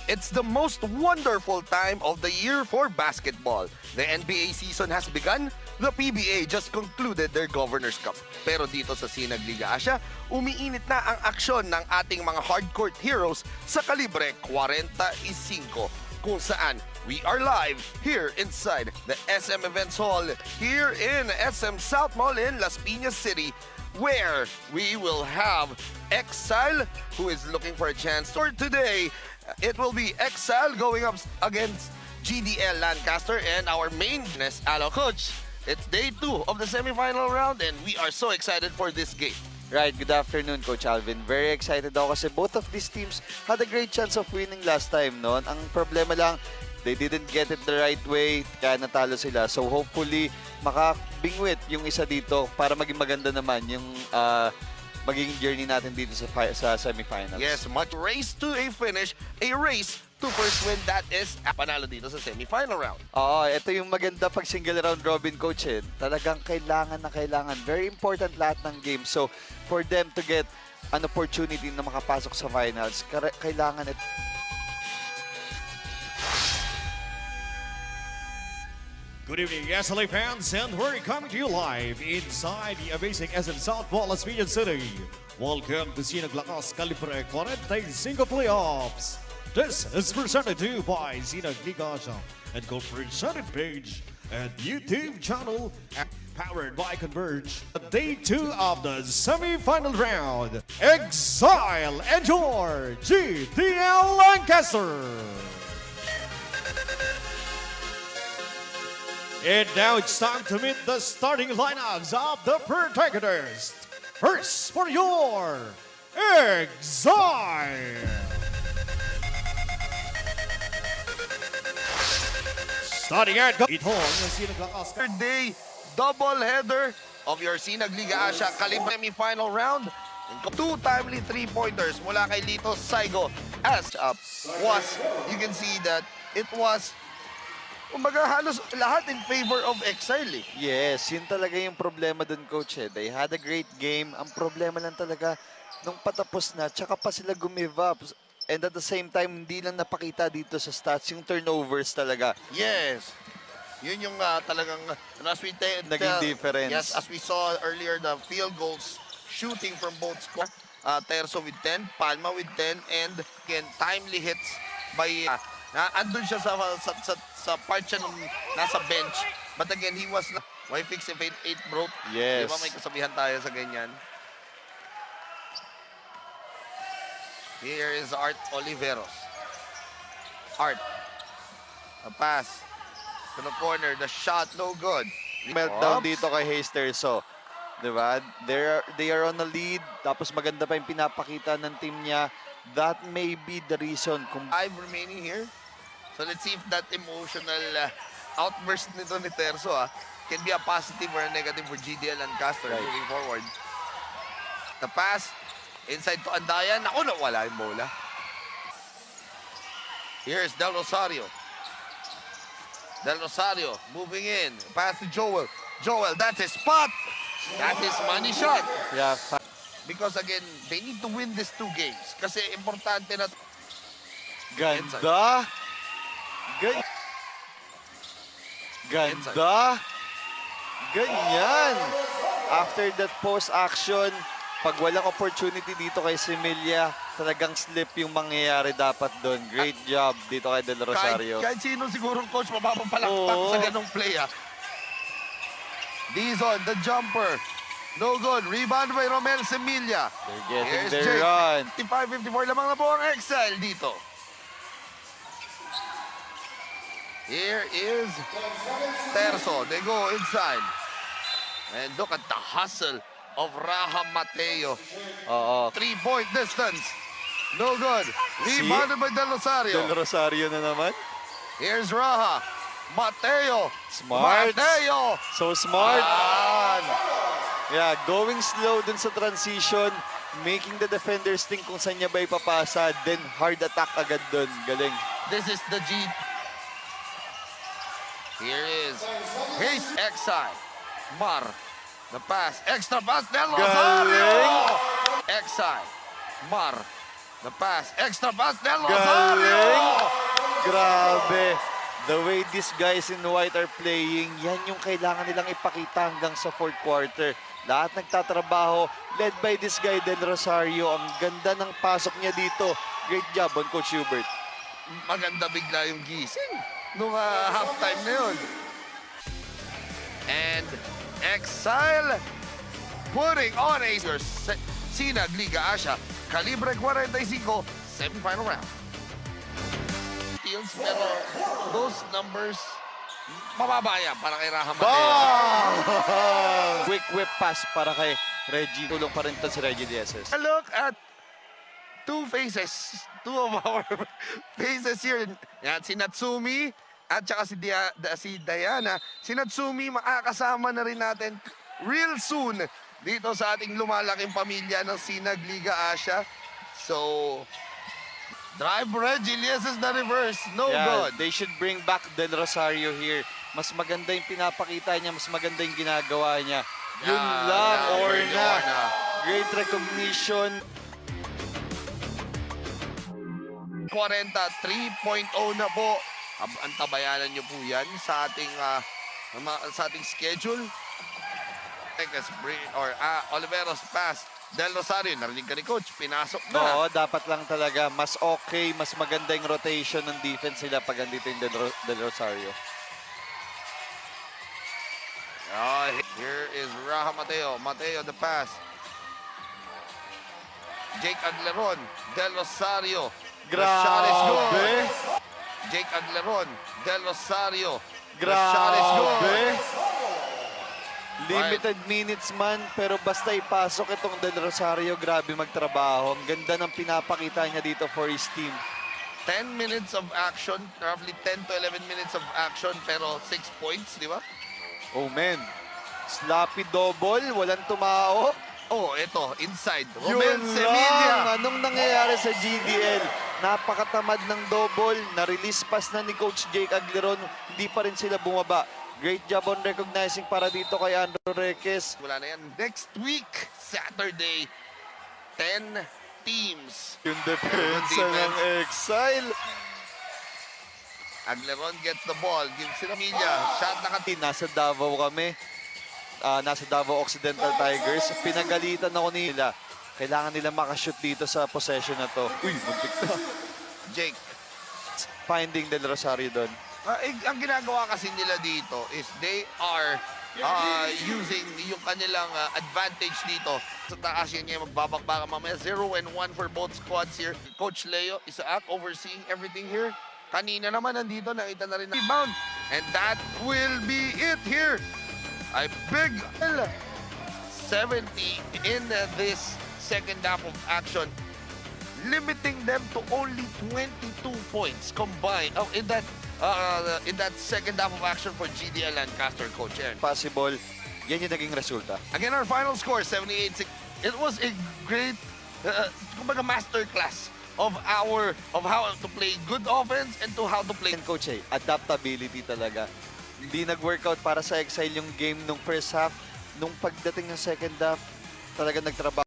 It's the most wonderful time of the year for basketball. The NBA season has begun. The PBA just concluded their Governor's Cup. Pero dito sa Sinag Liga Asia, umiinit na ang aksyon ng ating mga hardcourt heroes sa kalibre 45, kung saan we are live here inside the SM Events Hall here in SM South Mall in Las Piñas City, where we will have Exile, who is looking for a chance. Or today, it will be Exile going up against GDL Lancaster, and our main guest, Alo Coach. It's day 2 of the semifinal round, and we are so excited for this game. Right, good afternoon, Coach Alvin. Very excited ako kasi both of these teams had a great chance of winning last time, no? Ang problema lang, they didn't get it the right way, kaya natalo sila. So hopefully, makabingwit yung isa dito para maging maganda naman yung magiging journey natin dito sa semifinals. Yes, much race to a finish, a race to first win. That is panalo dito sa semifinal round. Oo, ito yung maganda pag single round robin, Coach. Talagang kailangan na kailangan. Very important lahat ng game. So, for them to get an opportunity na makapasok sa finals, kailangan ito. Good evening, SLA fans, and we're coming to you live inside the amazing SM South Mall, Las Piñas City. Welcome to Sinag Lakas Calibre 45 Playoffs. This is presented to you by Sinag Liga Asia and co-presented page and YouTube channel and powered by Converge. Day 2 of the semi-final round, Exile and your GDL Lancaster. And now it's time to meet the starting lineups of the protagonist. First for your Exile. Starting at Itong ng Sinag Lakas. Third day, double header of your Sinag Liga Asia Calibre semi-final round. Two timely three-pointers mula kay Lito Saigo as you can see that it was kumbaga halos lahat in favor of Exile. Yes, yun talaga yung problema dun, Coach. They had a great game. Ang problema lang talaga, nung patapos na, tsaka pa sila gumive up. And at the same time, hindi lang napakita dito sa stats, yung turnovers talaga. Yes. Yun yung talagang as we Naging difference. Yes, as we saw earlier, the field goals shooting from both squads. Terzo with 10, Palma with 10, and again, timely hits by andun siya sa part siya nung nasa bench. But again, he was why fix if 8 broke? Yes. Di ba may kasabihan tayo sa ganyan? Here is Art Oliveros. Art. A pass to the corner. The shot, no good. Meltdown dito kay Hasterso. Diba? They are on a lead. Tapos maganda pa yung pinapakita ng team niya. That may be the reason kung 5 remaining here. So let's see if that emotional outburst nito ni Terzo can be a positive or a negative for GDL and Castor moving forward. The pass inside to Andayan. Naku, nawala yung bola. Here's Del Rosario. Del Rosario moving in. Pass to Joel. Joel, that's his spot. That's his money shot. yeah, Because again, they need to win these 2 games. Kasi importante na ganda. Ganda. Ganyan. After that post-action, pag walang opportunity dito kay Similia, talagang slip yung mangyayari dapat doon. Great job dito kay Del Rosario. Kahit sino sigurong coach mapapapalakpak sa ganong play. Dizon, the jumper. No good. Rebound by Romel Similia. They're getting their run. 55-54 lamang na po ang Exile dito. Here is Terzo. They go inside. And look at the hustle of Raha Mateo. Oo. 3-point distance. No good. Rebounded by Del Rosario. Del Rosario na naman. Here's Raha. Mateo. Smart. Mateo. So smart. Yan. Yeah, going slow dun sa transition, making the defenders think kung saan niya ba ipapasa, then hard attack agad dun. Galing. This is the G. Here's Exile. Mar. The pass. Extra pass. Del Rosario. Galing. Exile. Mar. The pass. Extra pass. Del Rosario. Galing. Grabe! The way these guys in white are playing, yan yung kailangan nilang ipakita hanggang sa fourth quarter. Lahat nagtatrabaho, led by this guy, Del Rosario. Ang ganda ng pasok niya dito. Great job on Coach Hubert. Maganda bigla yung gising nung halftime na yun. And Exile putting on a Sinag Liga Asia Calibre 45 semifinal round. Steals, pero those numbers mababa yan para kay Raha Mateo. Quick whip pass para kay Reggie. Tulong pa rin ito si Reggie Dieses. A look at two of our faces here. Yan, si Natsumi at saka si Diana. Si Natsumi makakasama na rin natin real soon dito sa ating lumalaking pamilya ng Sinag Liga Asia. So, drive Reggie Lieses na reverse. No good. They should bring back Del Rosario here. Mas maganda yung pinapakita niya, mas maganda yung ginagawa niya. Yun lang, Orna. Great recognition. 40, 3.0 na po. Antabayanan nyo po yan sa ating schedule. Oliveros pass. Del Rosario, narinig ka ni Coach, pinasok na. Oo, dapat lang talaga. Mas okay, mas maganda yung rotation ng defense nila pag andito yung Del Rosario. Here is Raha Mateo. Mateo, the pass. Jake Agleron. Del Rosario. The shot is good. Grabe! Jake Agleron. Del Rosario. The shot is good. Grabe! Limited minutes man, pero basta ipasok itong Del Rosario, grabe magtrabaho. Ang ganda ng pinapakita niya dito for his team. 10 minutes of action, roughly 10 to 11 minutes of action, pero 6 points, di ba? Oh man, sloppy double, walang tumao. Oh, ito, inside. Yun Romel lang, Semilla. anong nangyayari sa GDL? Napakatamad ng double, na-release pass na ni Coach Jake Agleron, hindi pa rin sila bumaba. Great job on recognizing para dito kay Andrew Reques. Wala na yan. Next week, Saturday, 10 teams. Yung depensa ng Exile. Agleron gets the ball, gives Semilla. Shot na Nasa Davao kami. Nasa Davao Occidental Tigers. Pinagalitan ako nila. Kailangan nila makashoot dito sa possession na to. Uy, muntik na. Jake. Finding Del Rosario doon. Ang ginagawa kasi nila dito is they are using yung kanilang advantage dito. Sa taas yan niya magbabakbaka mamaya. 0-1 for both squads here. Coach Leo Isaac overseeing everything here. Kanina naman nandito, nakita na rin na rebound. And that will be it here. A big 70 in this second half of action, limiting them to only 22 points combined in that second half of action for GDL Lancaster, Coach Aaron. Possible, yan yung naging resulta. Again, our final score, 78-6. It was a great, kumbaga masterclass of how to play good offense and to how to play. And Coach, adaptability talaga. Hindi nag-workout para sa Exile yung game nung first half. Nung pagdating ng second half, talaga nagtrabaho.